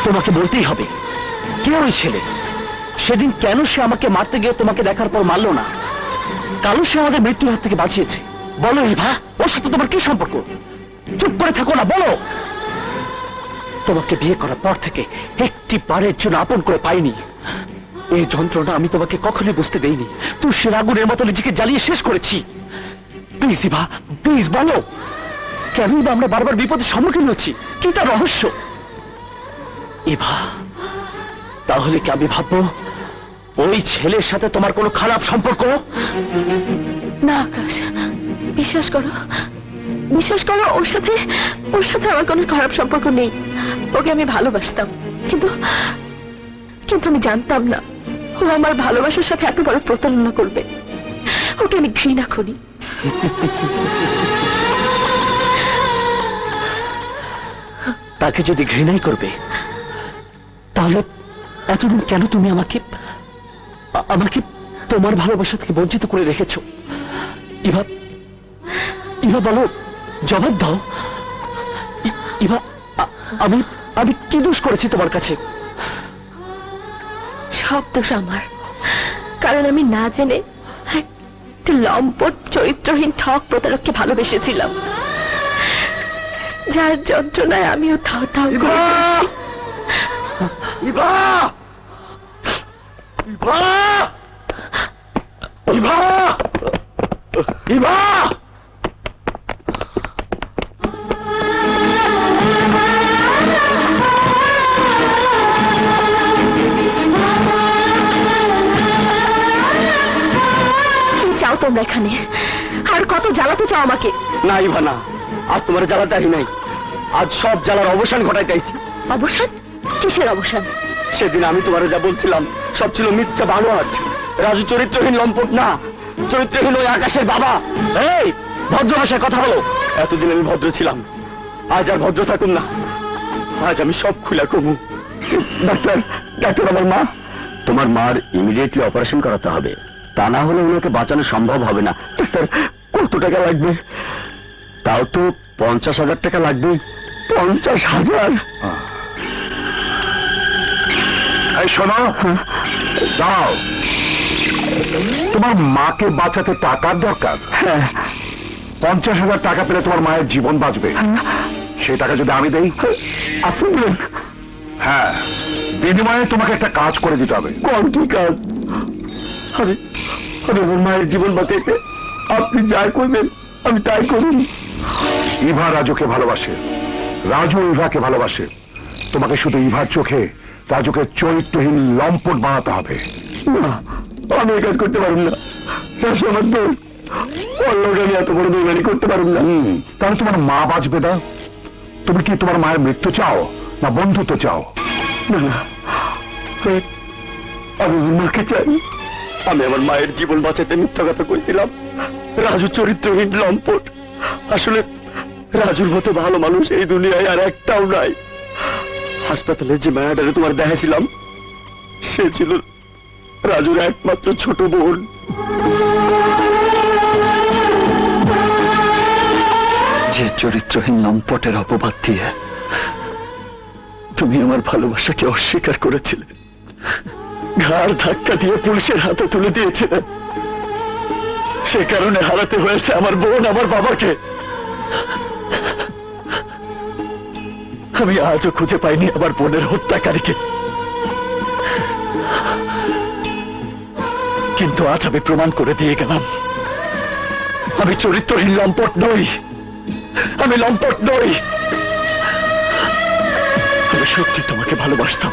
তোমাকে বলতেই হবে, কে ওই ছেলে? সেদিন কেন সে আমাকে মারতে গিয়ে তোমাকে দেখার পর মারলো না? কালো সে আমাদের মৃত্যুর হাত থেকে বাঁচিয়েছে। বলো ইভা, ওর সাথে তোমার কি সম্পর্ক? চুপ করে থাকো না, বলো। তোমাকে বিয়ে করার পর থেকে একটি বারের জন্য আপন করে পাইনি। এই যন্ত্রণা আমি তোমাকে কখনোই বুঝতে দেইনি। তুই সে আগুনের মতো নিজেকে জ্বালিয়ে শেষ করেছি। প্লিজ ইভা, প্লিজ বলো, কেনই বা আমরা বারবার বিপদের সম্মুখীন হচ্ছি? কি তার রহস্য? ইভা, তাহলে কি আমি ভাববো ওই ছেলের সাথে তোমার কোনো খারাপ সম্পর্ক? না আকাশ, বিশ্বাস করো, বিশ্বাস করো, ওর সাথে আমার কোনো খারাপ সম্পর্ক নেই। ওকে আমি ভালোবাসতাম, কিন্তু আমি জানতাম না ও আমার ভালোবাসার সাথে এত বড় প্রতারণা করবে। ওকে আমি ঘৃণা করি। তাকে যদি ঘৃণাই করবে, তাহলে এতদিন কেন তুমি আমাকে তোমার ভালোবাসা থেকে বঞ্চিত করে রেখেছো? ইভা, ইভা বলো, জবাব দাও। ইভা, আমি কি দোষ করেছি তোমার কাছে? সব দোষ আমার, কারণ আমি না জেনে একটা লম্পট চরিত্রহীন ঠক প্রতারককে ভালোবেসেছিলাম, যার যন্ত্রণায় আমিও থাও থাও করে ইভা, ইভা, ইভা, ইভা, তোমরা এখানে আর কত জ্বালাতে চাও আমাকে? না ইভা না, আজ তোমার জ্বালাতে আসি নাই, আজ সব জ্বালার অবসান ঘটাইতেছি। অবসান? কিসের অবসান? সেদিন আমি তোমার যা বলছিলাম সব ছিল মিথ্যা বানোয়াট। রাজু চরিত্রহীন লম্পট না, চরিত্রহীন ওই আকাশের বাবা। এই ভদ্র ভাষায় কথা বলো। এতদিন আমি ভদ্র ছিলাম, আজ আর ভদ্র থাকুন না। আজ আমি সব খুলে কমু। ডাক্তার, ডাক্তার, আমার মা। তোমার মার ইমিডিয়েটলি অপারেশন করাতে হবে, তা না হলে ওনাকে বাঁচানো সম্ভব হবে না। ডাক্তার, কত টাকা লাগবে? তাও তো 50,000 টাকা লাগবে। 50,000? এই শোনো, যাও, তোমার মাকে বাঁচাতে টাকার দরকার। 50,000 টাকা পেলে তোমার মায়ের জীবন বাঁচবে। সেই টাকা যদি আমি দেই? আপনি বলুন। হ্যাঁ, বিনিময়ে তোমাকে একটা কাজ করে দিতে হবে। কোন কি কাজ? আমি আমার মায়ের জীবন বাঁচাইতে আপনি যা করবেন আমি তাই করুন। ইভা রাজুকে ভালোবাসে, রাজু ইভাকে ভালোবাসে। তোমাকে শুধু ইভার চোখে রাজুকে চরিত্রহীন লম্পট বানাতে হবে। না, আমি এই কাজ করতে পারুন না। আমার দোষ, আমি এত বড় বেইমানি করতে পারুন না। তাহলে তোমার মা বাঁচবে না? তুমি কি তোমার মায়ের মৃত্যু চাও না বন্ধুত্ব চাও? না না, আমি মাকে চাই। আমি আমার মায়ের জীবন বাঁচাতে মিথ্যা কথা কইছিলাম। রাজু চরিত্রহীন লম্পট। আসলে রাজুর মতো ভালো মানুষ এই দুনিয়ায় আর একটাও নাই। হাসপাতালে যে মায়াটারে তোমার দেখাছিলাম, সে ছিল রাজুর একমাত্র ছোট বোন। যে চরিত্রহীন লম্পটের অপবাদ দিয়ে তুমি আমার ভালোবাসাকে অস্বীকার করেছিলে, ঘাড় ধাক্কা দিয়ে পুলিশের হাতে তুলে দিয়েছিলে, সে কারণে হারাতে হয়েছে আমার বোন, আমার বাবাকে। আমি আজও খুঁজে পাইনি আমার বোনের হত্যাকারীকে, কিন্তু আজ আমি প্রমাণ করে দিয়ে গেলাম আমি চরিত্রহীন লম্পট নই। আমি লম্পট নই। আমি সত্যি তোমাকে ভালোবাসতাম।